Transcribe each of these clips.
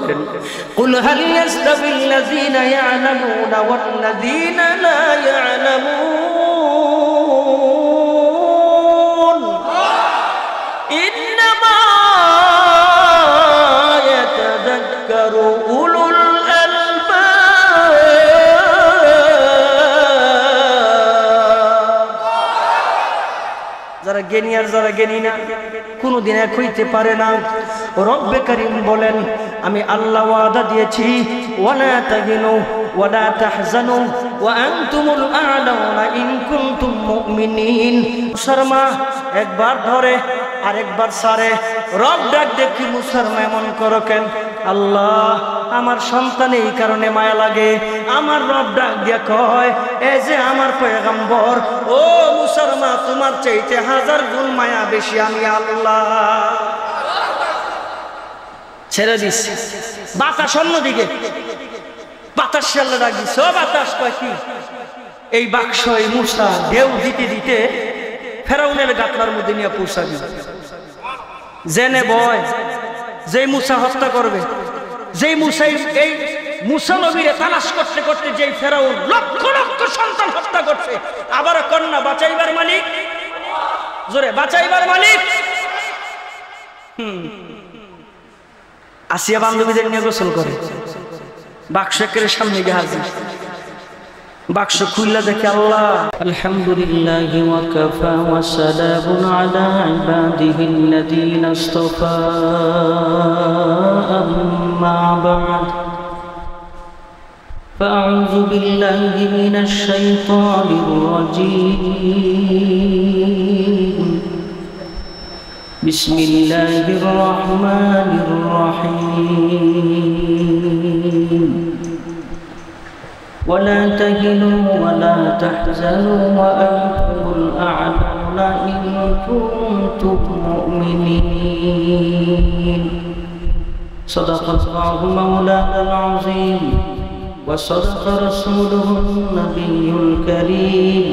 করেন। কুল হাল ইয়াস্তাবিল্লাযীনা ইয়া'লামুনা ওয়াল্লাযীনা লা ইয়া'লামুন ইন্নামা ইয়াতাযাক্কারু উলুল আলবাব। যারা জ্ঞানী আর যারা জ্ঞানী না কোনদিন এক হইতে পারে না। রব্বে কারীম বলেন, আমি আল্লাহ ওয়াদা দিয়েছি, ওয়ালা তাহিনু ওয়ালা তাহজানু ওয়া আনতুমুল আ'লাউনা ইন কুনতুম মুমিনিন। শর্মা একবার ধরে আরেকবার সারে। রব ডাক দেখি মুসলমান এমন করো কেন? আল্লাহ আমার সন্তান এই কারণে মায়া লাগে। আমার রব ডাক দিয়া কয়, এই যে আমার পয়গম্বর, ও মুসলমান তোমার চাইতে 1000 গুণ মায়া বেশি আমি আল্লাহ। ছেড়ে দিস বাতাস অন্যদিকে, বাতাস ছেড়ে ডাক দিস। ও বাতাস কয় কি? এই বাক্স এই মূসা ঢেউ দিতে দিতে ফেরাউনের গাতলার মধ্যে নিয়ে পৌঁছা দিবে। জেনে বয় যেই মূসা হত্যা করবে, যেই মূসা এই মূসা নবীরে তালাশ করতে করতে যেই ফেরাউন লক্ষ লক্ষ সন্তান হত্যা করছে, আবার কন্যা বাঁচাইবার মালিক, জোরে বাঁচাইবার মালিক। আসিয়া বান্ধবীদের নিয়ে গোসল করে, বাক্স একের সামনে গিয়ে হাজির। বাক্স খুললা দেখে আল্লাহ, আলহামদুলিল্লাহি ওয়া কাফা ওয়া সালামুন আলা ইবাদিহিল্লাযীনা ইসতাফা, আম্মা বা'দ, ফাআউযু বিল্লাহি মিনাশ শাইতানির রাজীম। বিসমিল্লাহির রহমানির রহিম। ولا تهنوا ولا تحزنوا وأنتم الأعلون إن كنتم مؤمنين. صدق الله مولانا العظيم وصدق رسوله النبي الكريم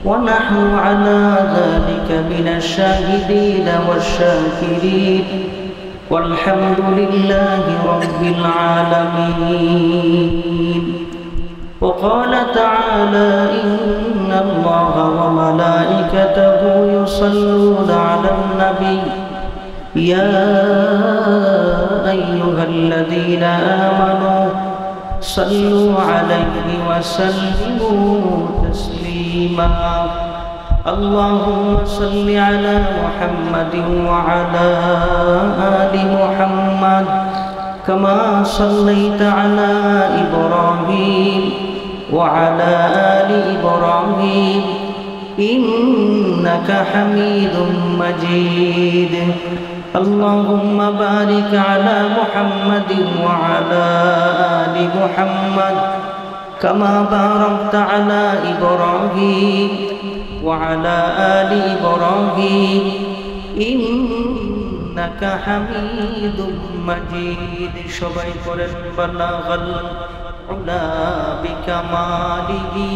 ونحن على ذلك من الشاهدين والشاكرين والحمد لله رب العالمين. وقال تعالى إن الله وملائكته يصلون على النبي يا أيها الذين آمنوا صلوا عليه وسلموا تسليما. اللهم صل على محمد وعلى آل محمد كما صليت على إبراهيم وعلى آل إبراهيم إنك حميد مجيد. اللهم بارك على محمد وعلى آل محمد كما باركت على إبراهيم وعلى آل إبراهيم إنك حميد مجيد. সবাই পড়েন বালাগাল উলা বিকামালিহি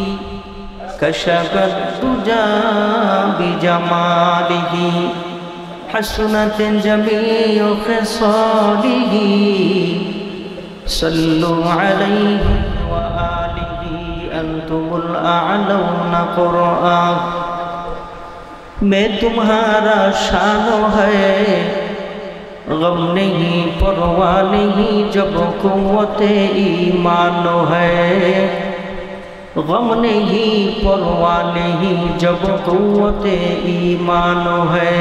কাশাফাত তুজা বিজামালিহি হাসনাত জামিউ খিসালিহি সাল্লু আলাইহি ওয়া আলিহি আনতুমুল আ'লাউনা কুরআন। मैं तुम्हारा शान है गम नहीं परवाह नहीं जब कुव्वते ईमान है, गम नहीं परवाह नहीं जब कुव्वते ईमान है।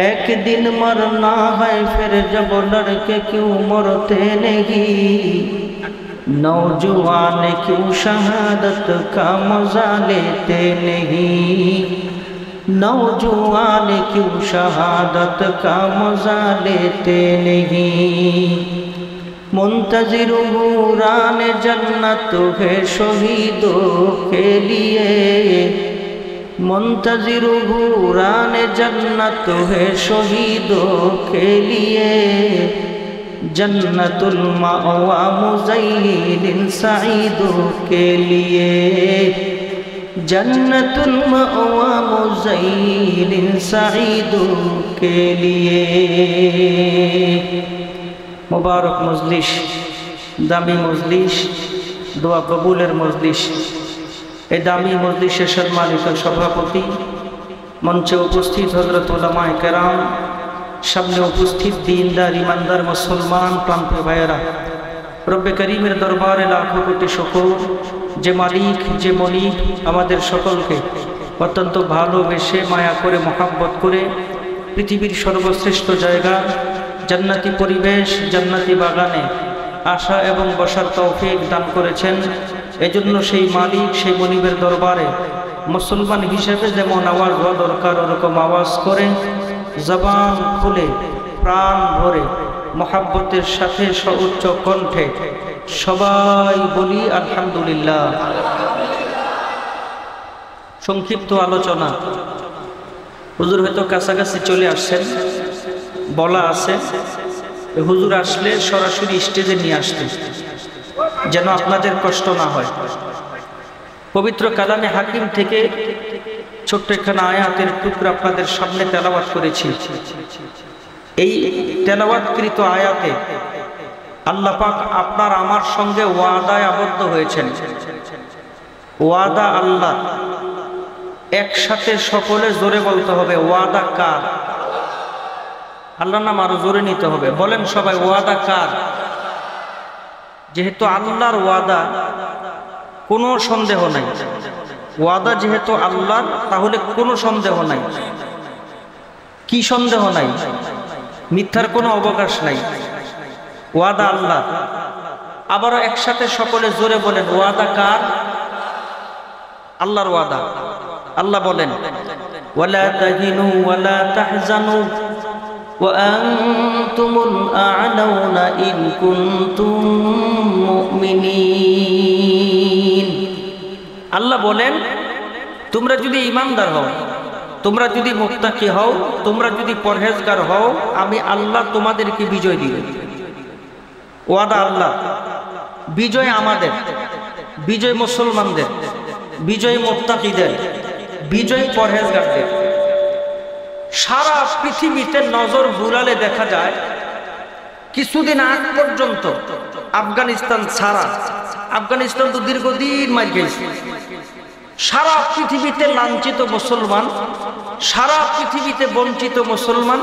एक दिन मरना है फिर जब लड़के क्यों मरते नहीं, नौजवान क्यों शहादत का मजा लेते नहीं, नौजवान क्यों शहादत का मजा लेते नहीं। मुंतजिर नूरान जन्नत है शहीदों के लिए, मुंतजिर नूरान जन्नत है शहीदों के लिए, जन्नतुल मावा मुज़य्यिन सईदों के लिए, जन्नतुल मावा मुज़य्यिन सईदों के लिए। মুবারক মজলিস, দামি মজলিস, দোয়া কবুলের মজলিস। এই দামি মজলিসের সম্মানিত সভাপতি, মঞ্চে উপস্থিত হযরত উলামায়ে কেরাম, সামনে উপস্থিত দীনদার ইমানদার মুসলমান প্রান্তীয় ভাইয়েরা, রব্বে করিমের দরবারে লাখো কোটি শুকর, যে মালিক, যে মনিব আমাদের সকলকে অত্যন্ত ভালোবেসে মায়া করে মহাব্বত করে পৃথিবীর সর্বশ্রেষ্ঠ জায়গা জান্নাতি পরিবেশ, জান্নাতি বাগানে আসা এবং বসার তৌফিক দান করেছেন। এজন্য সেই মালিক, সেই মনিবের দরবারে মুসলমান হিসেবে যেমন আওয়াজ হওয়া দরকার ওরকম আওয়াজ করে, জবান খুলে, প্রাণ ভরে, মহাব্বতের সাথে সউচ্চ কণ্ঠে সবাই বলি আলহামদুলিল্লাহ। সংক্ষিপ্ত আলোচনা, হুজুর হয়তো কাছাকাছি চলে আসছেন, বলা আছে হুজুর আসলে সরাসরি স্টেজে নিয়ে আসতে, যেন আপনাদের কষ্ট না হয়। পবিত্র কালামে হাকিম থেকে ছোট্ট একখানা আয়াতের টুকরা আপনাদের সামনে তেলাওয়াত করেছি। এই তেলাওয়াতকৃত আয়াতে আল্লাহ পাক আপনার আমার সঙ্গে ওয়াদায় আবদ্ধ হয়েছেন। ওয়াদা আল্লাহ, একসাথে সকলে জোরে বলতে হবে ওয়াদা কার? আল্লাহর নাম আরো জোরে নিতে হবে, বলেন সবাই ওয়াদা কার? যেহেতু আল্লাহর ওয়াদা, কোনো সন্দেহ নাই। ওয়াদা যেহেতু আল্লাহর, তাহলে কোনো সন্দেহ নাই। কি সন্দেহ নাই? মিথ্যার কোনো অবকাশ নাই। ওয়াদা আল্লাহ। আবারও একসাথে সকলে জোরে বলেন ওয়াদা কার? আল্লাহর ওয়াদা। আল্লাহ বলেন ওয়ালা তাহিনু ওয়ালা তাহজানু ওয়া আনতুমুল আ'লাউনা ইন কুনতুম মুমিনিন। আল্লাহ বলেন তোমরা যদি ঈমানদার হও, তোমরা যদি মুত্তাকি হও, তোমরা যদি পরহেজগার হও, আমি আল্লাহ তোমাদেরকে বিজয় দিব। ওয়াদা আল্লাহ। বিজয় আমাদের, বিজয় মুসলমানদের, বিজয় মুত্তাকিদের, বিজয় পরহেজগারদের। সারা পৃথিবীতে নজর বুলালে দেখা যায় কিছুদিন আগ পর্যন্ত আফগানিস্তান ছাড়া, আফগানিস্তান তো দীর্ঘদিন মার গেছে, সারা পৃথিবীতে লাঞ্ছিত মুসলমান, সারা পৃথিবীতে বঞ্চিত মুসলমান,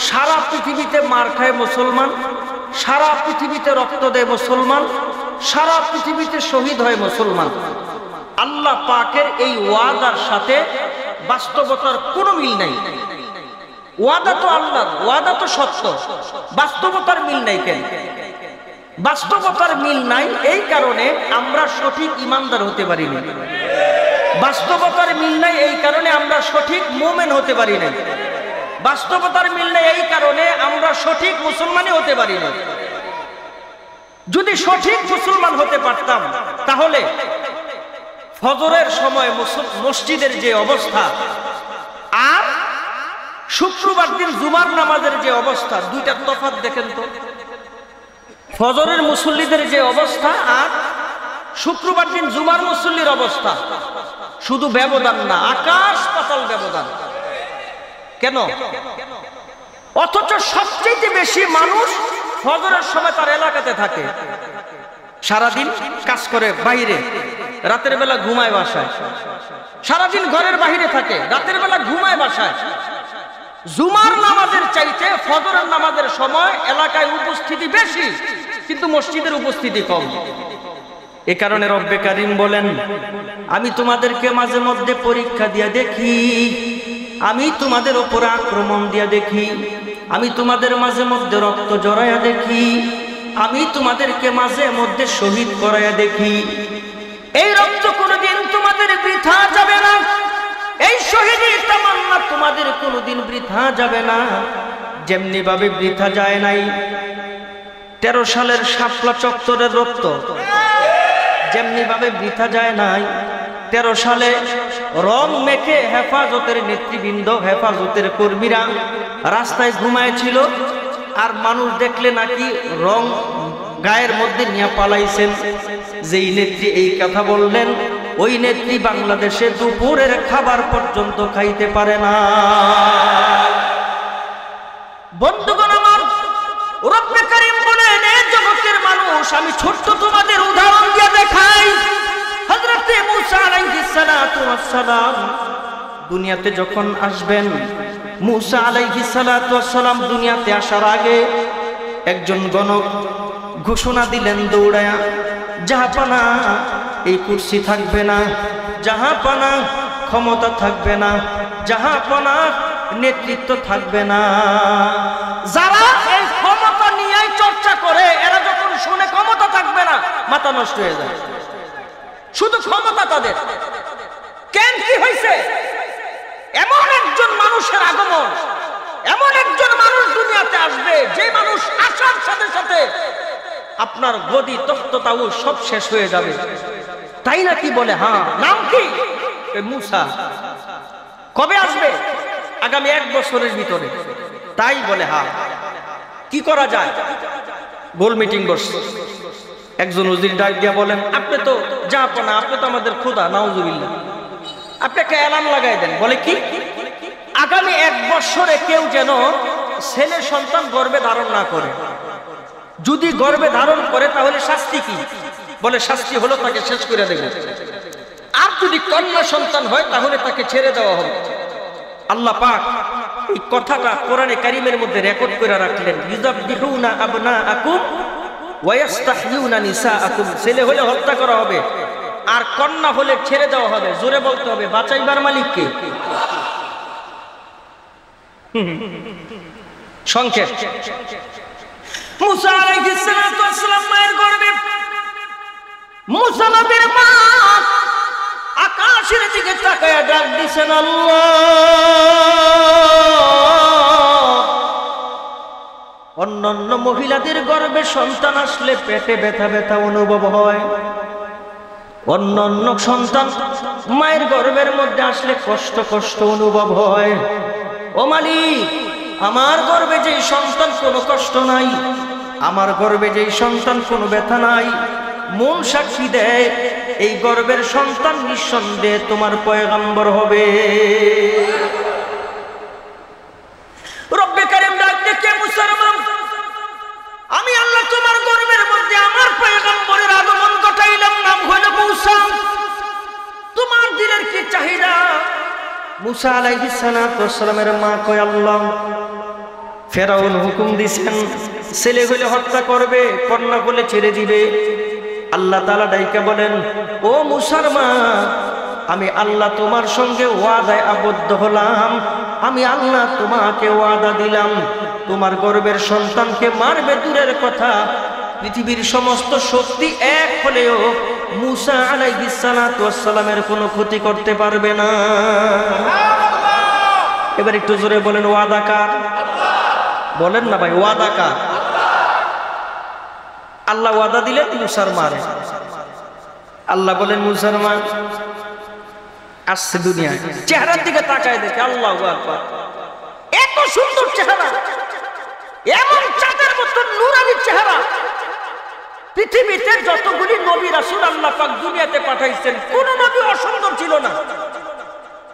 সারা পৃথিবীতে মার খায় মুসলমান, সারা পৃথিবীতে রক্ত দেয় মুসলমান, সারা পৃথিবীতে শহীদ হয় মুসলমান। আল্লাহ পাকের এই ওয়াদার সাথে বাস্তবতার কোনো মিল নাই। ওয়াদা তো আল্লাহর, ওয়াদা তো সত্য, বাস্তবতার মিল নাই। কেন বাস্তবতার মিল নাই? এই কারণে আমরা সঠিক ঈমানদার হতে পারি না। বাস্তবতার মিল নাই এই কারণে আমরা সঠিক মুমিন হতে পারি না। বাস্তবতার মিল নাই এই কারণে আমরা সঠিক মুসলমানই হতে পারি না। যদি সঠিক মুসলমান হতে পারতাম, তাহলে ফজরের সময় মসজিদের যে অবস্থা আর শুক্রবার দিন জুমার নামাজের যে অবস্থা, দুইটার তফাৎ দেখেন তো। ফজরের মুসল্লিদের যে অবস্থা আর শুক্রবার দিন জুমার মুসল্লির অবস্থা, শুধু ব্যবধান না, আকাশ পাতাল ব্যবধান। কেন? অথচ সবচেয়ে বেশি মানুষ ফজরের সময় তার এলাকাতে থাকে, সারাদিন কাজ করে বাইরে, রাতের বেলা ঘুমায় বাসায়। সারাদিন ঘরের বাহিরে থাকে, রাতের বেলা ঘুমায় বাসায়। জুমার নামাজের চাইতে ফজরের নামাজের সময় এলাকায় উপস্থিতি বেশি, কিন্তু মসজিদের উপস্থিতি কম। এ কারণে রব্বে কারিম বলেন আমি তোমাদেরকে মাঝে মধ্যে পরীক্ষা দিয়া দেখি, আমি তোমাদের উপর আক্রমণ দিয়া দেখি, আমি তোমাদের মাঝে মধ্যে রক্ত জড়াইয়া দেখি, আমি তোমাদেরকে মাঝে মধ্যে শহীদ করাইয়া দেখি। এই রক্ত কোনোদিন তোমাদের বৃথা যাবে না, এই শহীদের তামান্না তোমাদের কোনোদিন বৃথা যাবে না। যেমনি ভাবে বৃথা যায় নাই 13 সালের শাপলা চত্বরের রক্ত, যেমনি ভাবে বৃথা যায় নাই 13 সালে রং মেখে হেফাজতের নেতৃবৃন্দ, হেফাজতের কর্মীরা রাস্তায় ঘুমায়ছিল, আর মানুষ দেখলে নাকি রং গায়ের মধ্যে নিয়ে পালাইছেন। যেই নেত্রী এই কথা বললেন, ওই নেত্রী বাংলাদেশে দুপুরের খাবার পর্যন্ত খাইতে পারে না। বন্ধুগণ আমার, রব্বে কারীম আমি ছোট্ট তোমাদের উদাহরণ দিয়ে দেখাই। হযরত মূসা আলাইহিস সালাতু ওয়াস সালাম দুনিয়াতে যখন আসবেন, মূসা আলাইহিস সালাতু ওয়াস সালাম দুনিয়াতে আসার আগে একজন গণক ঘোষণা দিলেন দৌড়ায়া, জাহাপানা এই কুরসি থাকবে না, জাহাপানা ক্ষমতা থাকবে না, জাহাপানা নেতৃত্ব থাকবে না। যারা এই ক্ষমতা নিয়ে চর্চা করে এরা যখন শুনে ক্ষমতা থাকবে না, মাথা নষ্ট হয়ে যায়। শুধু ক্ষমতা তাদের। কেন কি হয়েছে? এমন একজন মানুষের আগমন, এমন একজন মানুষ দুনিয়াতে আসবে যে মানুষ আসার সাথে সাথে আপনার গদি তখ্ততাও সব শেষ হয়ে যাবে। তাই নাকি বলে? হ্যাঁ। নাম কি? মূসা। কবে আসবে? আগামী 1 বছরের ভিতরে। তাই বলে হ্যাঁ। কি করা যায়? গোল মিটিং বসছে। একজন উজির ডাক দিয়া বলেন, আপনি তো জাহাপনা, আপনি তো আমাদের খোদা, নাউজুবিল্লাহ, আপনি একটা এলান লাগাই দেন। বলে কি? আগামী 1 বছরে কেউ যেন ছেলে সন্তান গর্ভে ধারণ না করে। যদি গর্ভে ধারণ করে তাহলে শাস্তি কি? বলে শাস্তি হলো তাকে শেষ করে দেবে। আর যদি কন্যা সন্তান হয় তাহলে তাকে ছেড়ে দেওয়া হবে। আল্লাহ পাক এই কথাটা কোরআনে কারীমের মধ্যে রেকর্ড করে রাখলেন। ইযাববিহুনা আবনাআকুম ওয়া ইস্তাহয়ুনা নিসাআকুম। ছেলে হলে হত্যা করা হবে, আর কন্যা হলে ছেড়ে দেওয়া হবে। জোরে বলতে হবে, বাঁচাইবার মালিক কে? সংক্ষেপ, মূসা আলাইহিস সালাতু ওয়াস সালাম মায়ের গর্ভে, মূসা নবীর মা আকাশের দিকে তাকায়া ডাক দিছেন, আল্লাহ। অন্যান্য মহিলাদের গর্ভে সন্তান আসলে পেটে ব্যথা ব্যথা অনুভব হয়, অন্যান্য সন্তান মায়ের গর্ভের মধ্যে আসলে কষ্ট কষ্ট অনুভব হয়। ও মালিক, আমার গর্ভে যেই সন্তান কোনো কষ্ট নাই, আমার গর্ভে যেই সন্তান কোনো ব্যথা নাই, মন সাক্ষী দেয় এই গর্ভের সন্তান নিঃসন্দেহে তোমার পয়গম্বর হবে। রব্বে কারীম ডাক ডেকে, মুসলমান, আমি আল্লাহ তোমার গর্ভের মধ্যে আমার পয়গম্বরের আগমন ঘটাইলাম, নাম হইল মূসা। তোমার দিলের কি চাহিদা? মূসা আলাইহিস সালাতু ওয়াস সালামের মা কয়, আল্লাহ, ফেরাউন হুকুম দিছেন ছেলে হলে হত্যা করবে, কন্যা হলে ছেড়ে দিবে। আল্লাহ তাআলা ডাইকা বলেন, ও মূসার মা, আমি আল্লাহ তোমার সঙ্গে ওয়াদায় আবদ্ধ হলাম। আমি আল্লাহ তোমাকে ওয়াদা দিলাম, তোমার গর্ভের সন্তানকে মারবে দূরের কথা, পৃথিবীর সমস্ত শক্তি এক হলেও মূসা আলাইহিস সালাতু ওয়াস সালামের কোনো ক্ষতি করতে পারবে না। এবার একটু জোরে বলেন, ওয়াদা কার? বলেন না ভাই, ওয়াদা কার? আল্লাহ ওয়াদা দিলেন মূসার মারে। আল্লাহ বলেন, মূসার মা আসছে দুনিয়ায়, চেহারার দিকে তাকায় দেখে আল্লাহু আকবার, এত সুন্দর চেহারা, এমন চাঁদের মতো নূরানি চেহারা। পৃথিবীতে যতগুলি নবী রাসূল আল্লাহ পাক দুনিয়াতে পাঠাইছেন, কোন নবী অসুন্দর ছিল না,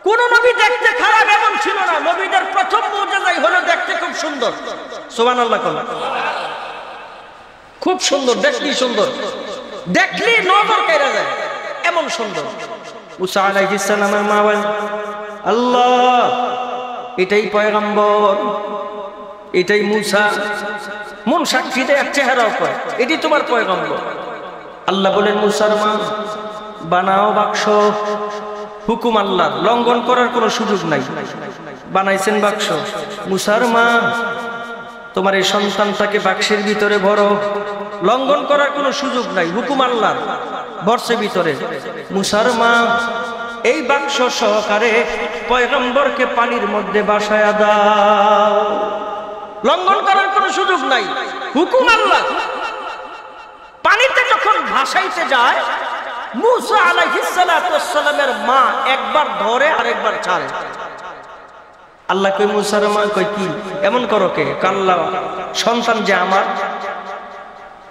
কোন নবী দেখতে খারাপ এমন ছিল না। নবীদের প্রথম মুজিজাই হলো দেখতে খুব সুন্দর। সুবহানাল্লাহ। খুব সুন্দর, দেখলি সুন্দর, দেখলি নজর কেড়ে যায়, এমন সুন্দর। মূসা আলাইহিস সালামের মা বলেন, আল্লাহ, এটাই পয়গম্বর, এটাই মূসা। মন সাক্ষী দেয়, চেহারাও কয় এটি তোমার পয়গম্বর। আল্লাহ বলেন, মূসার মা, বানাও বাক্স। হুকুম আল্লাহ, লঙ্ঘন করার কোনো সুযোগ নাই। বানাইছেন বাক্স। মূসার মা, তোমার এই সন্তানটাকে বাক্সের ভিতরে ভরো, লঙ্ঘন করার কোনো সুযোগ নাই, হুকুম আল্লাহ, বর্ষের ভিতরে। মূসার মা, এই বাক্স সহকারে পয়গম্বরকে পানির মধ্যে ভাসায়া দাও, লঙ্ঘন করার কোনো সুযোগ নাই, হুকুম আল্লাহ। পানিতে যখন ভাসাইতে যায়, মূসা আলাইহিস সালাতু ওয়াস সালামের মা একবার ধরে আর একবার ছাড়ে। আল্লাহ কই, মূসার মা কই, কি এমন করো কে? কাল্লা, সন্তান যে আমার।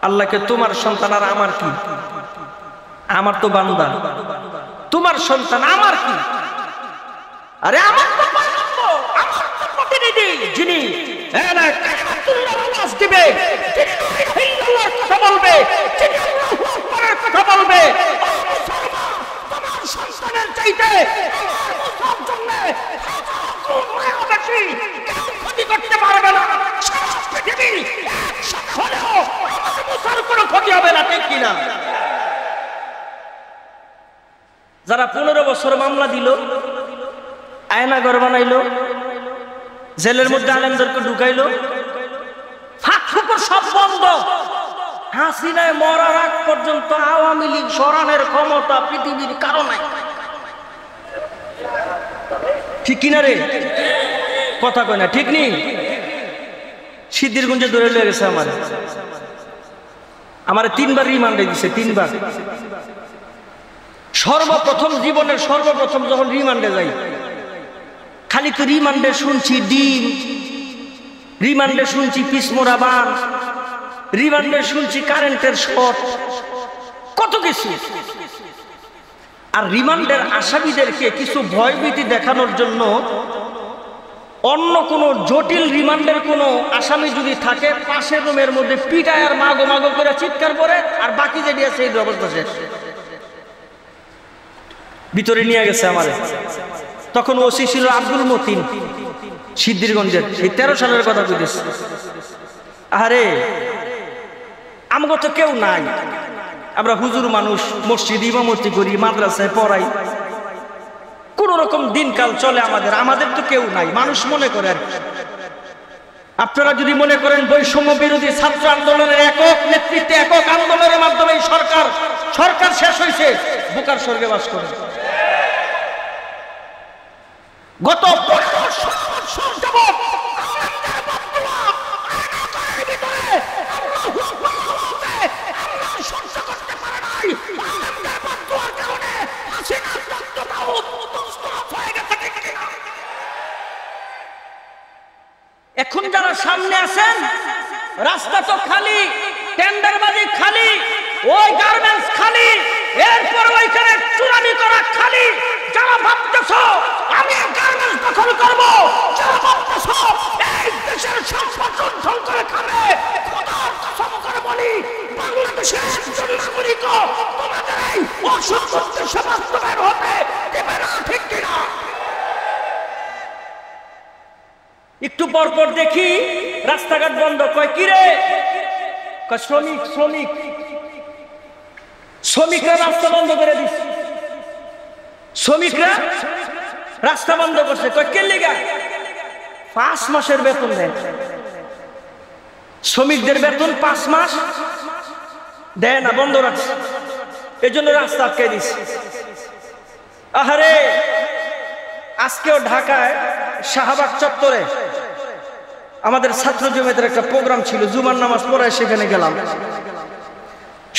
আল্লাহকে, তোমার সন্তান আর আমার কি? আমার তো বান্দা, তোমার সন্তান আমার কি? আরে আমার তো বান্দা, আমার তো প্রতিনিধি, যিনি আওয়াজ দিবে, যিনি আল্লাহর কথা বলবে, যিনি আছি, কেউ ক্ষতি করতে পারবে না। সারা পৃথিবী একসাথে হলেও আমাদের মুসার কোনো ক্ষতি হবে না, ঠিক কিনা? যারা 15 বছর মামলা দিল, আয়নাঘর বানাইলো, জেলের মধ্যে আলেমদেরকে ঢুকাইলো, ফাঁক ফুকর সব বন্ধ। হাসিনায় মরার আগ পর্যন্ত আওয়ামী লীগ সরানোর ক্ষমতা পৃথিবীর কারো নাই, ঠিক কিনা রে? কথা কয় না, ঠিক নেই? সিদ্ধিরগঞ্জে ধরে লয়ে গেছে আমার 3বার রিমান্ডে দিছে, 3বার। সর্বপ্রথম জীবনের সর্বপ্রথম যখন রিমান্ডে যাই, খালি তো রিমান্ডে শুনছি ডিম, রিমান্ডে শুনছি পিসমোরা বান, রিমান্ডে শুনছি কারেন্টের শর্ট, কত কিছু। আর রিমান্ডের আসামিদেরকে কিছু ভয়ভীতি দেখানোর জন্য অন্য কোন জটিল রিমান্ডের কোন আসামি যদি থাকে, পাশের রুমের মধ্যে পিটায় আর মাগো মাগো করে চিৎকার করে, আর বাকি যেটি আছে এই অবস্থা শেষ। ভিতরে নিয়ে গেছে আমারে, তখন ওসি ছিল আব্দুল মতিন, সিদ্ধিরগঞ্জের, এই 13 সালের কথা বলতেছি। আরে আমগো তো কেউ নাই, আমরা হুজুর মানুষ, মসজিদ ইমামতি করি, মাদ্রাসায় পড়াই, কোন রকম দিনকাল চলে আমাদের, আমাদের তো কেউ নাই, মানুষ মনে করে আর কি। আপনারা যদি মনে করেন বৈষম্য বিরোধী ছাত্র আন্দোলনের একক নেতৃত্বে, একক আন্দোলনের মাধ্যমে সরকার শেষ হয়েছে, বুকার স্বর্গে বাস করে। গত 15 বছর যাবত এখন যারা সামনে আছেন, রাস্তা তো খালি, টেন্ডারবাজি খালি, ওই গার্মেন্টস খালি, এরপর ওইখানে চুরামি করা খালি। যারা ভাবতেছো আমি গার্মেন্টস দখল করবো, যারা ভাবতেছো এই দেশের সম্পদ লুণ্ঠন করে খাবে, খোদার কসম করে বলি, বাংলাদেশের একজন নাগরিক তোমাদের এই অসৎ বাস্তবায়ন হতে দেবে না, ঠিক কিনা? একটু পর পর দেখি রাস্তাঘাট বন্ধ, কয় কিরে? শ্রমিকরা রাস্তা বন্ধ করে দিচ্ছে, শ্রমিকরা রাস্তা বন্ধ করছে। কয় কে লিগা? 5 মাসের বেতন দেন, শ্রমিকদের বেতন 5 মাস দেয় না, বন্ধ রাখছে, এই জন্য রাস্তা আটকে দিচ্ছে। আহারে আজকেও ঢাকায় শাহবাগ চত্বরে আমাদের ছাত্র জমিয়তের একটা প্রোগ্রাম ছিল, জুমার নামাজ পড়ায় সেখানে গেলাম।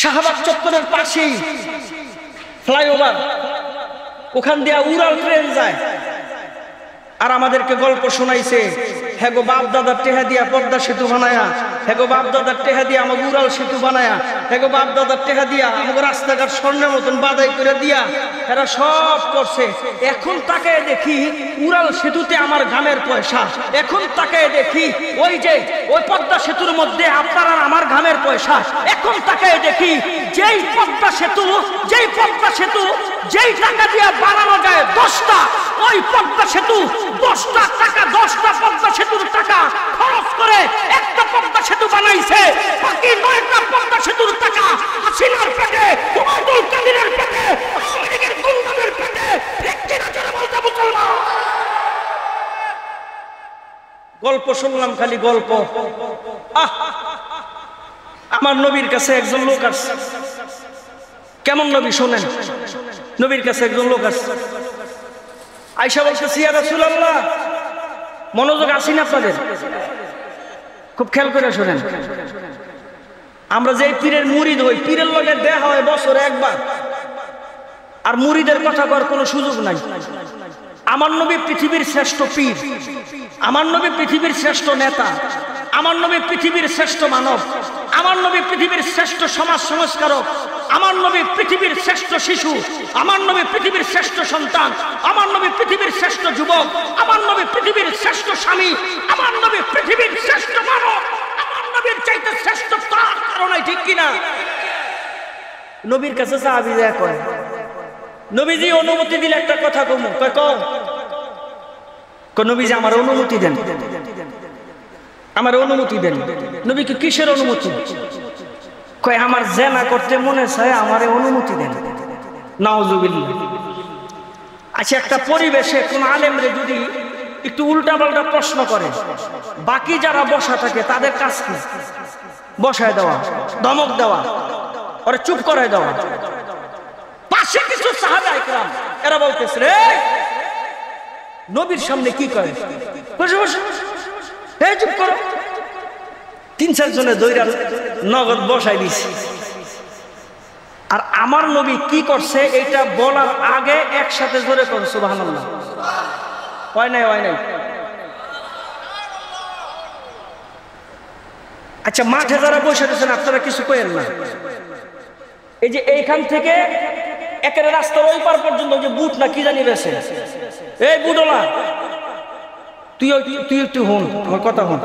শাহবাগ চত্বরের পাশেই ফ্লাইওভার, ওখান দিয়ে উড়াল ট্রেন যায়, আর আমাদেরকে গল্প শোনাইছে, হেগো বাপ দাদার টেহা দিয়া পদ্মা সেতু বানায়া, হেগো বাপ দাদার টেহা দিয়া আমাকে উড়াল সেতু বানায়া, হেগো বাপ দাদার টেহা দিয়া আমাকে রাস্তাঘাট স্বর্ণের মতন বাদাই করে দিয়া এরা সব করছে। এখন তাকায় দেখি উড়াল সেতুতে আমার ঘামের পয়সা, এখন তাকায় দেখি ওই যে ওই পদ্মা সেতুর মধ্যে আপনার আর আমার ঘামের পয়সা, এখন তাকায় দেখি যেই পদ্মা সেতু যেই টাকা দিয়া বানানো যায় 10টা, ওই পদ্মা সেতু 10টা টাকা, 10টা পদ্মা সেতুর টাকা খরচ করে একটা পদ্মা সেতু বানাইছে, বাকি 9টা পদ্মা সেতুর টাকা হাসিনার পেটে, ওবায়দুল কাদেরের পেটে, আওয়ামী লীগের গুন্ডাদের পেটে, ঠিক কিনা জোরে বলতে মুসলমান? গল্প শুনলাম, খালি গল্প। আমার নবীর কাছে একজন লোক আসছে, কেমন নবী শোনেন। নবীর কাছে একজন লোক আসছে, আয়েশা বলতেছে ইয়া রাসূলুল্লাহ, মনোযোগ আসেনি আপনাদের, খুব খেয়াল করে শোনেন। আমরা যে পীরের মুরিদ হই, পীরের লগে দেখা হয় বছরে একবার, আর মুরিদের কথা করার কোনো সুযোগ নাই। আমার নবী পৃথিবীর শ্রেষ্ঠ পীর, আমার নবী পৃথিবীর শ্রেষ্ঠ নেতা, আমার নবী পৃথিবীর শ্রেষ্ঠ মানব, আমার নবী পৃথিবীর শ্রেষ্ঠ সমাজ সংস্কারক, আমার নবী পৃথিবীর শ্রেষ্ঠ শিশু, আমার নবী পৃথিবীর শ্রেষ্ঠ সন্তান, আমার নবী পৃথিবীর শ্রেষ্ঠ যুবক, আমার নবী পৃথিবীর শ্রেষ্ঠ স্বামী, আমার নবী পৃথিবীর শ্রেষ্ঠ মানব, আমার নবীর চাইতে শ্রেষ্ঠ তার কারণে, ঠিক কিনা? নবীর কাছে সাহাবী যায় কয়, নবীজি অনুমতি দিলে একটা কথা কমু, কয় কও। নবীজি আমার অনুমতি দেন, আমার অনুমতি দেন। নবীকে কিসের অনুমতি? কয় আমার জেনা করতে মনে চায়, আমারে অনুমতি দেন। নাউজুবিল্লাহ। আচ্ছা, একটা পরিবেশে কোন আলেমরে যদি একটু উল্টা পাল্টা প্রশ্ন করে, বাকি যারা বসা থাকে তাদের কাজ কি? বসায় দেওয়া, ধমক দেওয়া, ওরা চুপ করায় দেওয়া। পাশে কিছু সাহাবা ইকরাম এরা বলতেছে, রে নবীর সামনে কি করে, বসে বসে, এই চুপ করো। 3-4 জনে দইরা নগদ বসাই দিছে। আর আমার নবী কি করছে এটা বলার আগে একসাথে জোরে করো সুবহানাল্লাহ। হয় নাই, হয় নাই। আচ্ছা, মাঠে যারা বসে রয়েছেন আপনারা কিছু কইেন না। এই যে এইখান থেকে একেবারে রাস্তার ওই পার পর্যন্ত যে বুট না কি জানি বেছে, এই বুটলা তুই একটু হন, আমার কথা হন।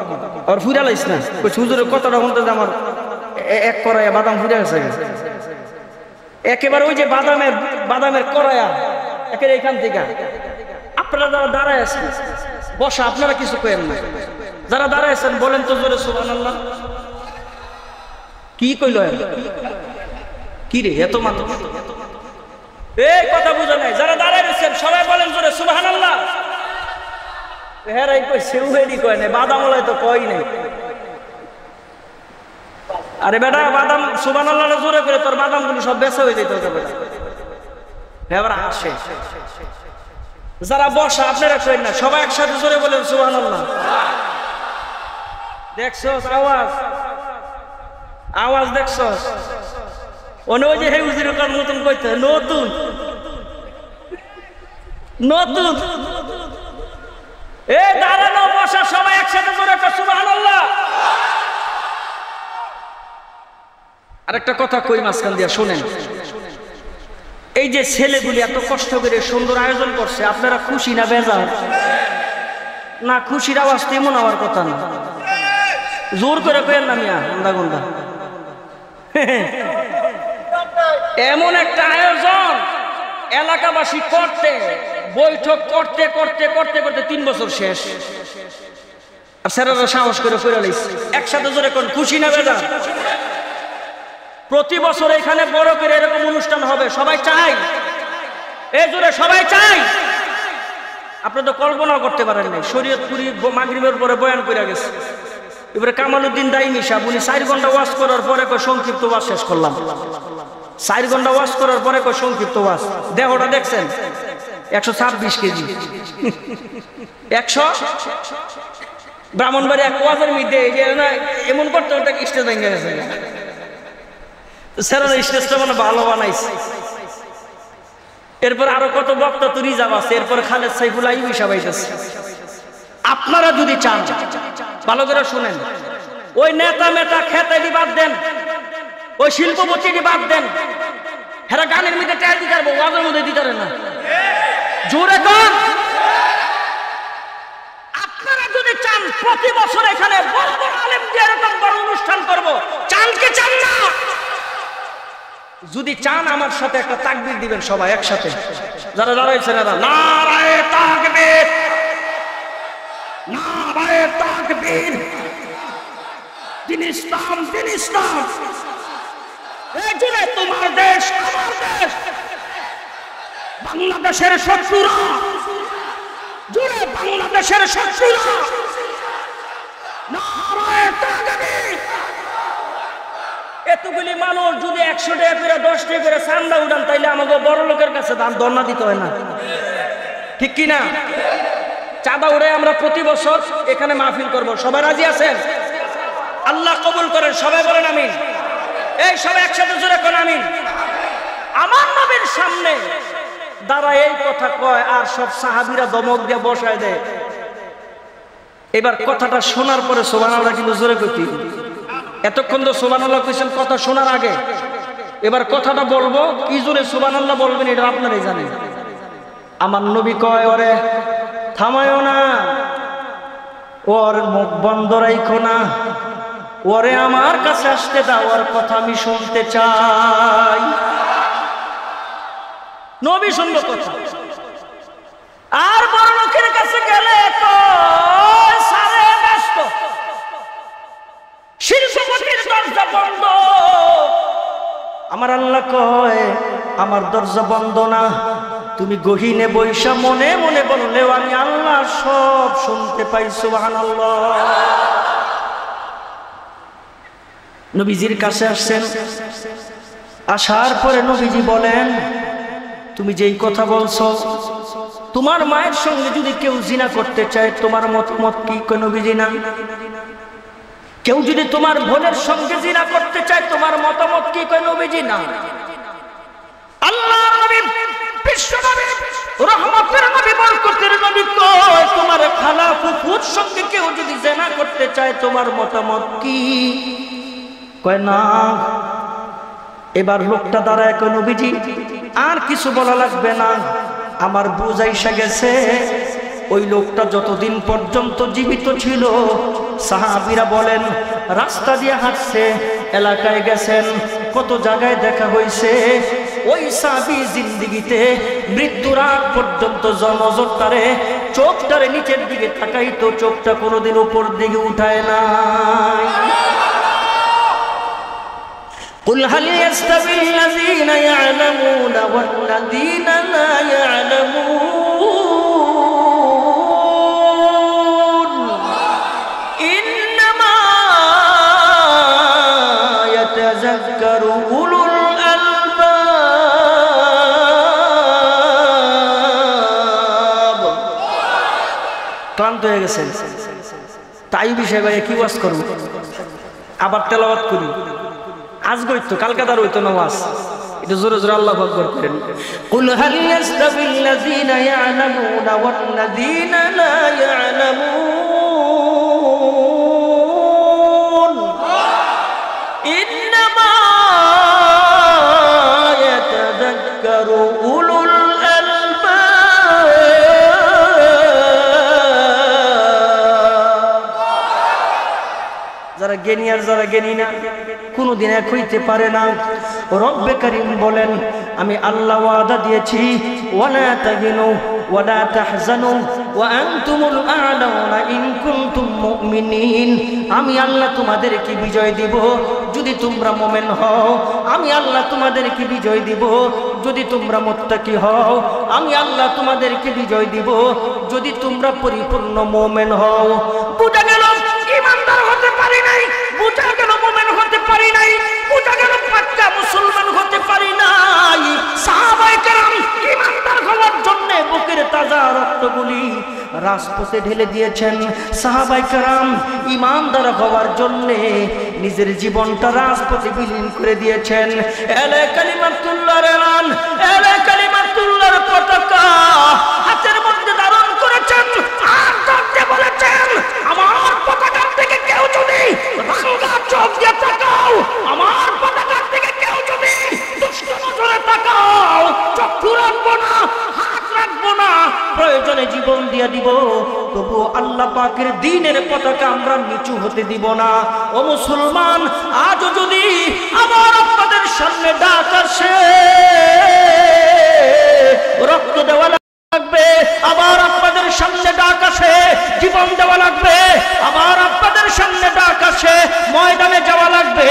আর ফুরা লাইস না, ওই হুজুরের কথাটা শুনতে যে আমার এক করাইয়া বাদাম ফুরে গেছে একেবারে। ওই যে বাদামের করাইয়া একেবারে এইখান থেকে আপনারা যারা দাঁড়ায় আছেন বসা, আপনারা কিছু কইেন না। যারা দাঁড়ায় আছেন বলেন তো জোরে সুবহানাল্লাহ। কি কইল কি রে এত মাত্র? এই কথা বুঝা নাই। যারা দাঁড়ায় রয়েছেন সবাই বলেন জোরে সুবহানাল্লাহ। হেরাই কই সেউহেরি কয় নাই, বাদামলাই তো কই নাই। আরে বেটা, বাদাম সুবহানাল্লাহ জোরে করে তোর বাদামগুলো সব বেচা হয়ে যেত বেটা। এবার আসে যারা বসা আপনারা কইেন না, সবাই একসাথে জোরে বলেন সুবহানাল্লাহ। দেখছস আওয়াজ, আওয়াজ দেখছস? ওই যে হে হুজুরের কার মতন কইতে নতুন নতুন। এ দাঁড়ানো বসা সবাই একসাথে জোরে কর সুবহানাল্লাহ। আরেকটা কথা কই মাঝখান দিয়া শুনেন। এই যে ছেলেগুলি এত কষ্ট করে সুন্দর আয়োজন করছে, আপনারা খুশি না বেজার? না, খুশির আওয়াজ তেমন হওয়ার কথা না। জোর করে কইেন না মিয়া, গন্ডা গন্ডা। এমন একটা আয়োজন এলাকাবাসী করতে, বৈঠক করতে করতে করতে করতে 3 বছর শেষ। আর স্যারেরা সাহস করে ফিরে লাইছে। একসাথে জোরে কোন খুশি না বেজার? প্রতি বছর এখানে বড় করে এরকম অনুষ্ঠান হবে, সবাই চাই। এই জোরে সবাই চাই। আপনি তো কল্পনা করতে পারেন নাই, শরীয়তপুরি মাগরিবের পরে বয়ান করে গেছে। এবারে কামালউদ্দিন দাইমি সাহেব উনি 4 ঘন্টা ওয়াজ করার পরে কয় সংক্ষিপ্ত ওয়াজ শেষ করলাম। 4 ঘন্টা ওয়াজ করার পরে কয় সংক্ষিপ্ত ওয়াজ। দেহটা দেখছেন 126 কেজি। 100 ব্রাহ্মণবাড়ি এক ওয়াজের মধ্যে এমন করতে ওটা স্টেজ ভেঙে গেছে। স্যার স্টেজটা মানে ভালো বানাইছে। এরপর আরো কত বক্তা তো রিজার্ভ আছে। এরপর খালেদ সাইফুল আইবি সাহেব আইতেছে। আপনারা যদি চান ভালো করে শুনেন, ওই নেতা মেতা খেতাইনি বাদ দেন, ওই শিল্পপতিটি বাদ দেন। হেরা গানের মধ্যে টায়ার দিতে পারবো, ওয়াজের মধ্যে দিতে পারে না। জোরে কর। আপনারা যদি চান প্রতি বছর এখানে বড় বড় আলেম দিয়ে এরকম বড় অনুষ্ঠান করবো, চান কি চান না? যদি চান আমার সাথে একটা তাকবীর দিবেন সবাই একসাথে। যারা দাঁড়াইছেন এরা নারায়ে তাকবীর, নারায়ে তাকবীর। দিন ইসলাম, দিন ইসলাম। এই জুড়ে তোমার দেশ আমার দেশ, বাংলাদেশের শত্রুরা জুড়ে বাংলাদেশের শত্রুরা। নারায়ে তাকবীর। এতগুলি মানুষ যদি 100 টাকা করে 10 টাকা করে চান্দা উঠান, তাইলে আমাকে বড় লোকের কাছে দান দন্না দিতে হয় না, ঠিক কিনা? চাঁদা উড়ে আমরা প্রতি বছর এখানে মাহফিল করব। সবাই রাজি আছেন? আল্লাহ কবুল করেন। সবাই বলেন আমিন। এই সবাই একসাথে জোরে কোন আমিন। আমার নবীর সামনে দাঁড়ায় এই কথা কয়, আর সব সাহাবীরা দমক দিয়ে বসায় দেয়। এবার কথাটা শোনার পরে সুবহানাল্লাহ কিন্তু জোরে কইতে। এতক্ষণ তো সুবহানাল্লাহ কইছেন কথা শোনার আগে। এবার কথাটা বলবো, কি জোরে সুবহানাল্লাহ বলবেন এটা আপনারাই জানেন। আমার নবী কয়, ওরে থামায়ও না, ওর মুখ বন্ধ রাখো না, ওরে আমার কাছে আসতে দাও, ওর কথা আমি শুনতে চাই। নবী শুনবো কথা। আর বড় লোকের কাছে গেলে তো সারে ব্যস্ত, শিল্পপতির দরজা বন্ধ। আমার আল্লাহ কয় আমার দরজা বন্ধ না, তুমি গহীনে বৈশা মনে মনে বললেও আমি আল্লাহ সব শুনতে পাই। সুবহানাল্লাহ। নবীজির কাছে আসছেন, আসার পরে নবীজি বলেন তুমি যেই কথা বলছো, তোমার মায়ের সঙ্গে যদি কেউ জিনা করতে চায় তোমার মতামত কি? কয় নবীজি না। কেউ যদি তোমার বোনের সঙ্গে জিনা করতে চায় তোমার মতামত কি? কয় নবীজি না। আল্লাহর নবী বিশ্ব নবী রহমতের নবী বরকতের নবী কয় তোমার খালা ফুফুর সঙ্গে কেউ যদি জিনা করতে চায় তোমার মতামত কি? কয় না। এবার লোকটা দাঁড়ায় কয় নবীজি আর কিছু বলা লাগবে না, আমার বুঝাইসা গেছে। ওই লোকটা যতদিন পর্যন্ত জীবিত ছিল সাহাবীরা বলেন রাস্তা দিয়ে হাঁটছে, এলাকায় গেছেন, কত জায়গায় দেখা হয়েছে। ওই সাহাবী জিন্দেগিতে মৃত্যুর আগ পর্যন্ত নজরটারে চোখটারে নিচের দিকে তাকাইতো, চোখটা কোনোদিন উপর দিকে উঠায় না। قل هل يستوي الذين يعلمون والذين لا يعلمون إنما يتذكر أولو الألباب। ক্লান্ত হয়ে গেছেন তাই বিষয় ভাই কি ওয়াজ করব, আবার তেলাওয়াত করি। আজ গইতো কালকে তার হইতো না ওয়াজ, এটা জোরে জোরে আল্লাহু আকবার করেন। কুল হাল ইয়াস্তাবিল্লাযীনা ইয়ালামুনা ওয়াল্লাযীনা লা ইয়ালামুন ইন্নামা ইয়াতাযাক্কারু উলুল আলবাব। যারা জ্ঞানী আর যারা জ্ঞানী না কোনদিন এক হইতে পারে না। রব্বে কারীম বলেন আমি আল্লাহ ওয়াদা দিয়েছি ওয়ালা তাহিনু ওয়ালা তাহজানু ওয়া আনতুমুল আ'লাউনা ইন কুনতুম মুমিনিন। আমি আল্লাহ তোমাদেরকে বিজয় দিব যদি তোমরা মুমিন হও। আমি আল্লাহ তোমাদেরকে বিজয় দিব যদি তোমরা মুত্তাকি হও। আমি আল্লাহ তোমাদেরকে বিজয় দিব যদি তোমরা পরিপূর্ণ মুমিন হও। বুঝা গেল ঈমানদার হতে পারি নাই, বুঝা গেল মুমিন হতে পারি নাই, বুঝা গেল পাক্কা মুসলমান হতে পারি নাই। সাহাবায়ে কেরাম ঈমানদার হওয়ার জন্য বুকের তাজা রক্তগুলি রাজপথে ঢেলে দিয়েছেন। সাহাবায়ে কেরাম ঈমানদার হওয়ার জন্য নিজের জীবনটা রাজপথে বিলীন করে দিয়েছেন। এলে কালিমাতুল্লাহর এলান, এলে কালিমাতুল্লাহর পতাকা হাতের মধ্যে ধারণ করেছেন আর ধরতে বলেছেন আমার পতাকার দিকে কেউ যদি রাঙ্গা চোখ দিয়ে তাকাও, আমার পতাকার দিকে কেউ যদি দুষ্ট নজরে তাকাও, চক্ষু রাখবো না, হাত রাখবো না, প্রয়োজনে জীবন দিয়ে দিব, তবু আল্লাহ পাকের দ্বীনের পতাকা আমরা নিচু হতে দিব না। ও মুসলমান, আজ যদি আবার আপনাদের সামনে ডাক আসে রক্ত দেওয়া লাগবে, আবার আপনাদের সামনে ডাক আসে জীবন দেওয়া লাগবে, আবার আপনাদের সামনে ডাক আসে ময়দানে যাওয়া লাগবে,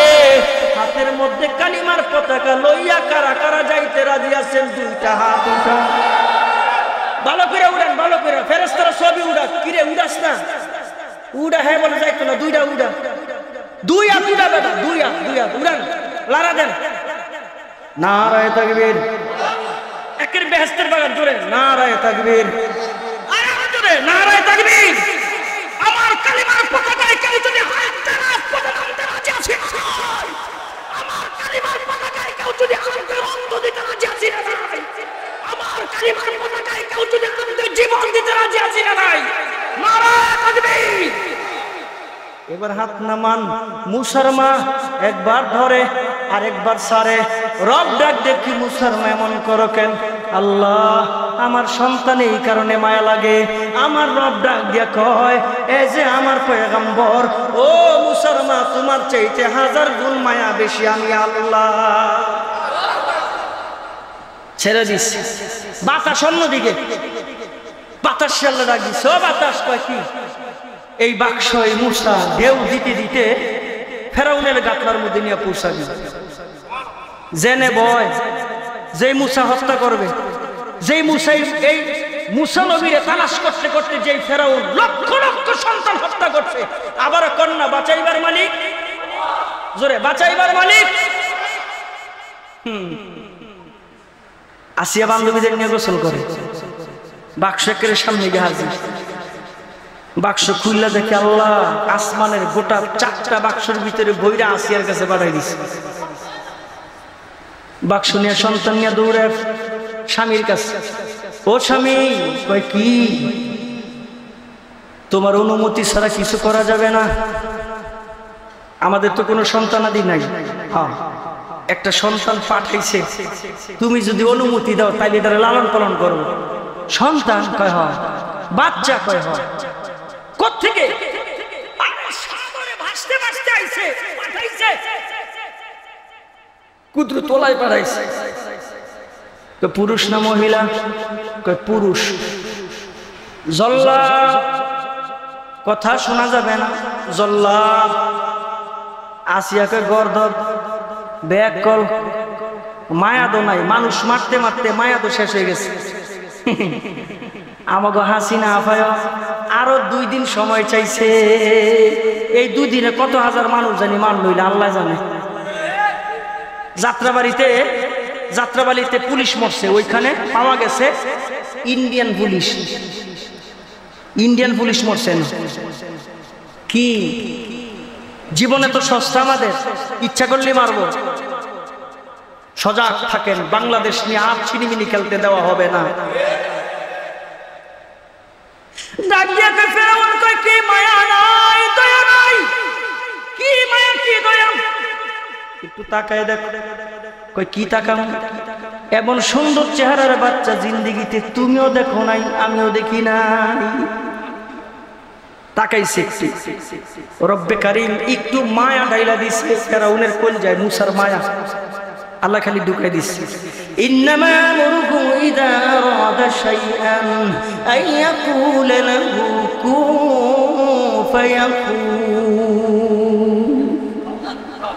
হাতের মধ্যে কালিমার পতাকা লইয়া কারা কারা যাইতে রাজি আছেন? দুইটা হাত উঠা, ভালো করে উড়ান, ভালো করে। ফেরেশতারা সবই উড়া, কিরে উড়াস না? উড়া হ্যাঁ বলে যাইতো না, দুইটা উড়া, দুই হাত উড়া বেটা, দুই হাত উড়ান, লারা দেন। নারায়ে তাকবীর, একের বেহেশতের বাগান জোরে নারায়ে তাকবীর, আরো জোরে নারায়ে তাকবীর। আমার কালিমার পতাকায় কেউ যদি হাত দেন রাজপথে নামতে রাজি আছি, আমার কালিমার পতাকায় কেউ যদি আমাদের রক্ত দিতে রাজি আছি না নাই, আমার কালিমার পতাকায় কেউ যদি আমাদের জীবন দিতে রাজি আছি না নাই, নারায়ে তাকবীর। এবার হাত নামান। মুসার মা একবার ধরে আর একবার সারে। রব ডাক দেখি মুসার মা এমন করো কেন? আল্লাহ আমার সন্তান এই কারণে মায়া লাগে। আমার রব ডাক দিয়া কয় এই যে আমার পয়গম্বর, ও মুসার মা তোমার চাইতে 1000 গুণ মায়া বেশি আমি আল্লাহ। ছেড়ে দিস বাতাস অন্যদিকে, বাতাস আল্লাহ ডাক দিছে, ও বাতাস, কয় কি? এই বাক্স এই মূসা ঢেউ দিতে দিতে ফেরাউনের গাতলার মধ্যে নিয়ে পৌঁছাবি। জেনে বয় যেই মূসা হত্যা করবে, যেই মূসাই এই মূসা নবীরে তালাশ করতে করতে যেই ফেরাউন লক্ষ লক্ষ সন্তান হত্যা করছে, আবার কন্যা বাঁচাইবার মালিক, জোরে বাঁচাইবার মালিক। আসিয়া বান্ধবীদের নিয়ে গোসল করে, বাক্সের সামনে গিয়ে হাজির। বাক্স খুললা দেখে আল্লাহ আসমানের গোটা 4টা বাক্সের ভিতরে বইরা আসিয়ার কাছে পাঠাই দিছে। বাক্স নিয়ে সন্তান নিয়ে দৌড়ে স্বামীর কাছে, ও স্বামী, কয় কি? তোমার অনুমতি ছাড়া কিছু করা যাবে না। আমাদের তো কোনো সন্তানাদি নাই। হ্যাঁ, একটা সন্তান পাঠাইছে, তুমি যদি অনুমতি দাও তাইলে এটা লালন পালন করো। সন্তান? কয় হয়। বাচ্চা? কয় হয়। কোত্থেকে? সাগরে ভাসতে ভাসতে আইছে, পাঠাইছে কুদ্রু তোলায় পাঠাইছে। তো পুরুষ না মহিলা? কয় পুরুষ। জল্লা, কথা শোনা যাবে না। জল্লা। আসিয়াকে গর্দব ব্যাগ কল, মায়া তো নাই, মানুষ মারতে মারতে মায়া তো শেষ হয়ে গেছে। আমাকে হাসিনা আফায় আরো 2 দিন সময় চাইছে। এই 2 দিনে কত হাজার মানুষ জানি মান লইলে আল্লাহ জানে। যাত্রাবাড়িতে পুলিশ মরছে, ওইখানে পাওয়া গেছে ইন্ডিয়ান পুলিশ মরছে। কি জীবনে তো সস্তা আমাদের, ইচ্ছা করলে মারবো। সজাগ থাকেন, বাংলাদেশ নিয়ে আর ছিনিমিনি খেলতে দেওয়া হবে না। কি মায়া নাই, দয়া নাই, কি মায়া কি দয়া? একটু তাকায় দেখো। কই কি তাকাম? এমন সুন্দর চেহারার বাচ্চা জিন্দেগিতে তুমিও দেখো নাই, আমিও দেখি নাই। তাকাইছে একটু, রব্বে কারিম একটু মায়া ডাইলা দিছে ফেরাউনের কলজায়, মুসার মায়া আল্লাহ খালি ঢুকাই দিচ্ছে। ইন্নামা আমরুহু ইযা আরাদা শাইআন আইয়াকুলা লাহু কুন ফায়াকুন।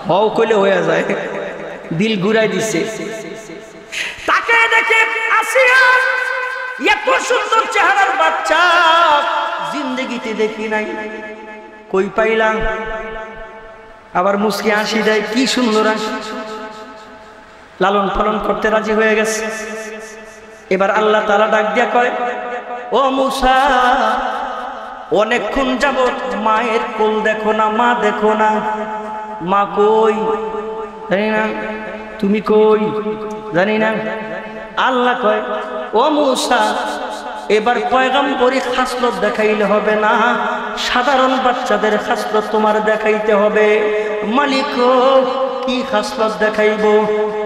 হও কইলে হয়ে যায়, দিল ঘুরাই দিছে। তাকে দেখে আসিয়া এত সুন্দর চেহারার বাচ্চা জিন্দেগিতে দেখি নাই, কই পাইলাম? আবার মুস্কি হাসি দেয়, কি সুন্দর হাসি। লালন পালন করতে রাজি হয়ে গেছে। এবার আল্লাহ তাআলা ডাক দিয়া কয়, ও মূসা, অনেকক্ষণ যাবত মায়ের কোল দেখো না, মা দেখো না, মা কই জানি না, তুমি কই জানি না। আল্লাহ কয়, ও মূসা, এবার পয়গম্বরী খাসলত দেখাইলে হবে না, সাধারণ বাচ্চাদের খাসলত তোমার দেখাইতে হবে। মালিক কি খাসলত দেখাইব?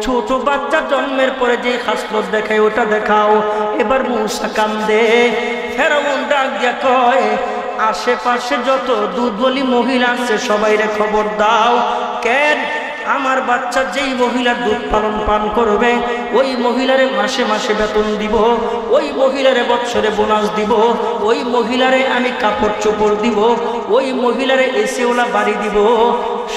ছোট বাচ্চা জন্মের পরে যে খাসলত দেখাই ওটা দেখাও। এবার মূসা কান্দে। ফেরাউন ডাক দিয়া কয়, আশেপাশে যত দুধবলি মহিলা আছে সবাইরে খবর দাও। কেন? আমার বাচ্চা যেই মহিলার দুধ পান করবে ওই মহিলারে মাসে মাসে বেতন দিব, ওই মহিলারে বৎসরে বোনাস দিব, ওই মহিলারে আমি কাপড় চোপড় দিব, ওই মহিলারে এসিওলা বাড়ি দিব।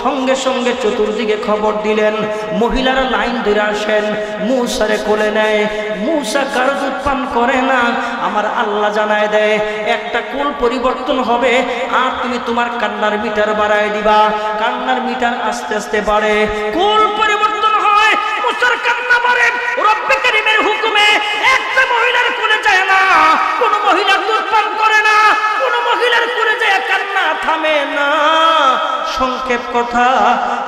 সঙ্গে সঙ্গে চতুর্দিকে খবর দিলেন, মহিলারা লাইন ধরে আসেন, মূসারে কোলে নেয়। মূসা কারো দুধ পান করে না, আমার আল্লাহ জানায় দেয় একটা কুল পরিবর্তন হবে, আর তুমি তোমার কান্নার মিটার বাড়ায় দিবা। কান্নার মিটার আস্তে আস্তে বাড়ে, কুল পরিবর্তন হয়, মূসার কান্না বাড়ে। রব্বে কারীমের হুকুমে একটা মহিলার কোলে যায় না, কোন মহিলা দুধ পান করে না, কোন মহিলার কোলে যায় কান্না থামে না। সংক্ষেপ কথা,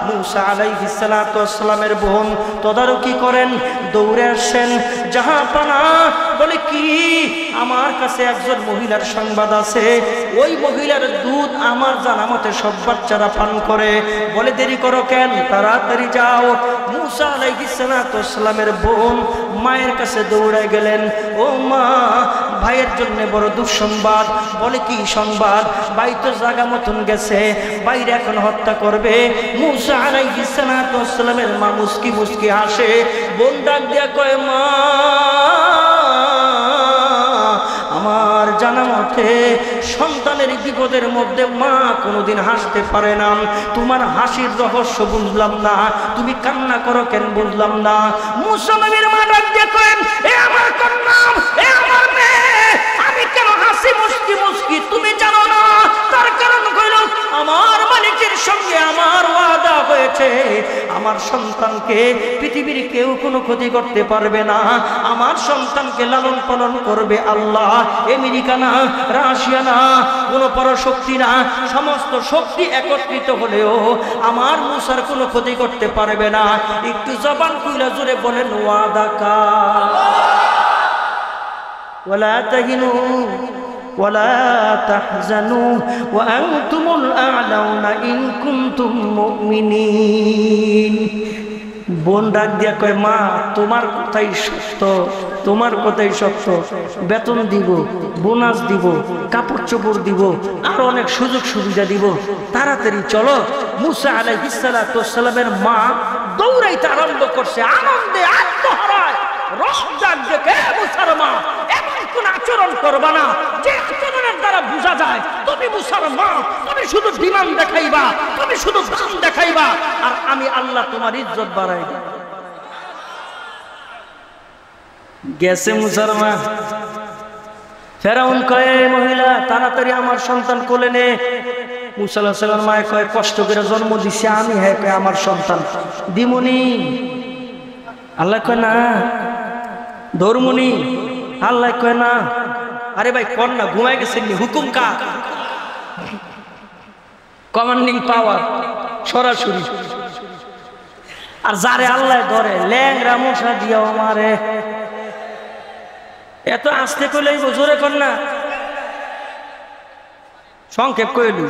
মূসা আলাইহিস সালাতু ওয়াস সালামের বোন তদারকি করেন, দৌড়ে আসেন। জাহাপানা বলে, কি? আমার কাছে একজন মহিলার সংবাদ আছে, ওই মহিলার দুধ আমার জানা মতে সব বাচ্চারা পান করে। বলে, দেরি করো কেন, তাড়াতাড়ি যাও। মূসা আলাইহিস সালাতু ওয়াস সালামের বোন মায়ের কাছে দৌড়ে গেলেন। ও মা, ভাইয়ের জন্য বড় দুঃসংবাদ। বলে, কি সংবাদ? ভাই তো জায়গা মতন গেছে, বাইরে এখন হত্যা করবে। মূসা আলাইহিস সালাতু ওয়াস সালামের মা মুস্কি মুস্কি হাসে। বোন ডাক দিয়া কয়, মা, আমার উঠে। সন্তানের বিপদের মধ্যে মা কোনোদিন হাসতে পারে না। তোমার হাসির রহস্য বুঝলাম না, তুমি কান্না করো কেন বুঝলাম না। মুসা নবীর মা ডাক দিয়ে করেন, এ আমার কন্যা, এ আমার মেয়ে, আমি কেন হাসি মুস্কি মুস্কি তুমি জানো না? তার কারণ হইল আমার মালিকের সঙ্গে আমার ওয়াদা হয়েছে, আমার সন্তানকে পৃথিবীর কেউ কোনো ক্ষতি করতে পারবে না। আমার সন্তানকে লালন পালন করবে আল্লাহ। আমেরিকা না, রাশিয়া না, কোনো পরশক্তি না, সমস্ত শক্তি একত্রিত হলেও আমার মুসার কোনো ক্ষতি করতে পারবে না। একটু জবান খুলে জোরে বলেন ওয়াদা কা ওয়ালা তাহিনু ওয়ালা তাহজানু ওয়া আনতুমুল আ'লাউনা ইন কুনতুম মুমিনিন। বোন ডাক দিয়া কয়, মা তোমার কথাই সত্য, তোমার কথাই সত্য। বেতন দিব, বোনাস দিব, কাপড় চোপড় দিব, আর অনেক সুযোগ সুবিধা দিব, তাড়াতাড়ি চলো। মুসা আলাইহিস সালামের মা দৌড়াইতে আরম্ভ করছে, আনন্দে আত্মহারায় রসদান দেখে মুসার মা এমন কোন আচরণ করবা না যে আচরণের দ্বারা বোঝা যায় তুমি মুসার মা, তুমি শুধু ডিমান্ড দেখাইবা, তুমি শুধু দাম দেখাইবা, আর আমি আল্লাহ তোমার ইজ্জত বাড়াই। গেছে মুসার মা। ফেরাউন কয়, মহিলা তাড়াতাড়ি আমার সন্তান কোলে নে। মুসা আলাইহিস সালাম মায়ে কয়, কষ্ট করে জন্ম দিছি আমি, হ্যাঁ কয় আমার সন্তান দিমুনি। আল্লাহ কয় না। ধর্মনি আল্লাহ কয় না। আরে ভাই কন্যা ঘুমাই গেছেন, হুকুম কার? কমান্ডিং পাওয়ার সরাসরি। আর যারে আল্লাহ ধরে ল্যাংরা মশা দিয়াও মারে। এত আস্তে কইলেই জোরে কন্যা, সংক্ষেপ কইলি।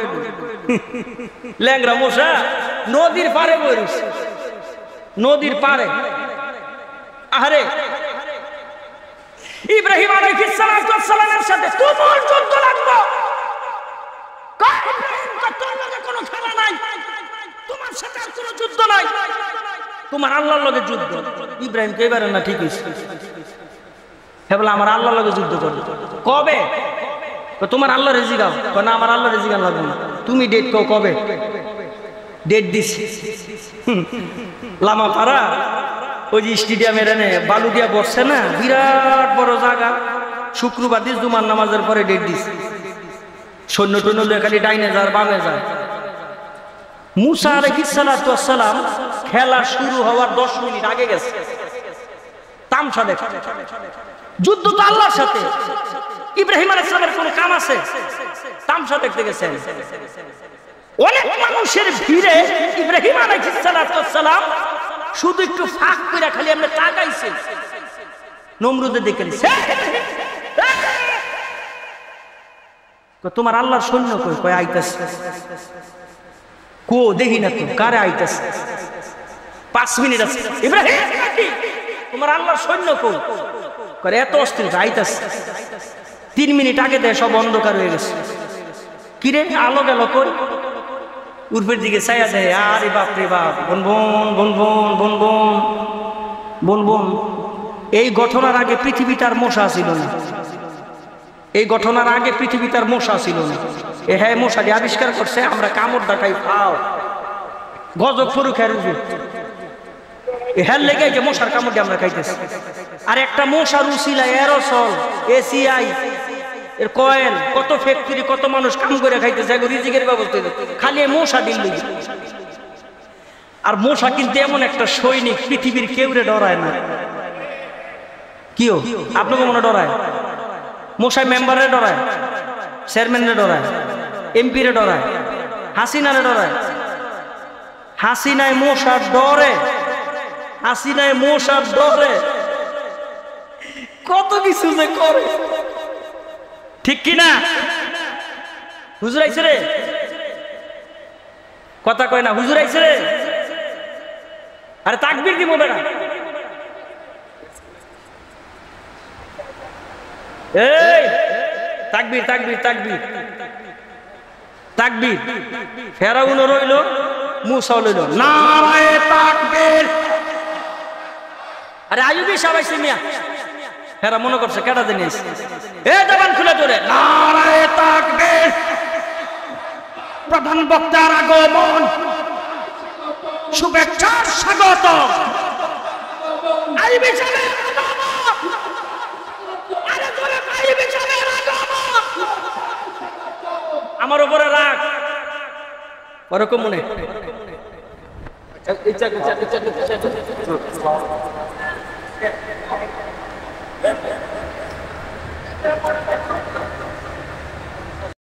ল্যাংরা মশা নদীর পারে বইস, নদীর পারে। আরে ইব্রাহিম আলাইহিস সালামের সাথে তোমার যুদ্ধ লাগবে, তোর লগে কোনো খেলা নাই, তোমার সাথে আর কোনো যুদ্ধ নাই, তোমার আল্লাহর লগে যুদ্ধ। ইব্রাহিম কে এবারে না ঠিক হইছে, হে বলে আমার আল্লাহর লগে যুদ্ধ করবে। কবে? তোমার আল্লাহ রেজি গাও। না আমার আল্লাহ রেজি গান লাগবে না, তুমি ডেট কও কবে। ডেট দিস লামা পাড়া ওই যে স্টেডিয়ামের এনে বালু দিয়া বসছে না, বিরাট বড় জায়গা। শুক্রবার দিস জুমার নামাজের পরে ডেট দিস। সৈন্য টৈন্য খালি ডাইনে যায় বামে যায়। মুসা আলাইহিস সালাম খেলা শুরু হওয়ার 10 মিনিট আগে গেছে তামসা দেখে। যুদ্ধ তো আল্লাহর সাথে, ইব্রাহিম আলাইহিস সালামের কোনো কাম আছে? তামসা দেখতে গেছেন। অনেক মানুষের ভিড়ে ইব্রাহিম আলাইহিস সালাম শুধু একটু ফাঁক করে খালি আমরা তাকাইছে। নমরুদের দেখে তোমার আল্লাহর সৈন্য কই? কয় আইতাছে। কো দেখি না তো কারে আইতাছে। 5 মিনিট আছে। ইব্রাহিম তোমার আল্লাহর সৈন্য কই? করে এত অস্থির আইতাছে। 3 মিনিট আগে দেয় সব অন্ধকার হয়ে গেছে। কিরে আলো গেল কই? উর্ফের দিকে ছায়া দেয়। আরে বাপ রে বাপ, বনবন। এই ঘটনার আগে পৃথিবীটার মশা ছিল না। এই ঘটনার আগে পৃথিবীটার মশা ছিল না। এ হ্যাঁ মশাটি আবিষ্কার করছে। আমরা কামড় দেখাই পাও গজব ফুরু খেয়ে হ্যাঁ লেগে যে মশার কামড় আমরা খাইতেছি। আর একটা মশার উসিলা এরোসল, এসিআই এর কয়েল, কত ফ্যাক্টরি, কত মানুষ কাম করে খাইতেছে, রিজিকের ব্যবস্থা খালি মশা দিল। আর মশা কিন্তু এমন একটা সৈনিক, পৃথিবীর কেউরে ডরায় না। কিও আপনাকে মনে ডরায়? মশাই মেম্বারে ডরায়, চেয়ারম্যানরে ডরায়, এমপি রে ডরায়, হাসিনারে ডরায়। হাসিনায় মশার ডরে, হাসিনায় মশার ডরে কত কিছু যে করে, ঠিক কিনা? হুজুর আইছে রে, কথা কয় না। হুজুর আইছে রে, আরে তাকবীর দিব বেটা। এই তাকবীর তাকবীর তাকবীর তাকবীর। ফেরাউন রইল, মুসা রইল। নারায়ে তাকবীর। আরে আইয়ুবী সাহেব আইছে মিয়া, এরা মনে করছে কেটা জিনিস এ জবান খুলে ধরে নারায়ে তাকবীর প্রধান বক্তার আগমন শুভেচ্ছার স্বাগত আইবি সাহেবের আগমন আরে ধরে আইবি সাহেবের আগমন আমার উপরে রাগ ওরকম মনে ইচ্ছা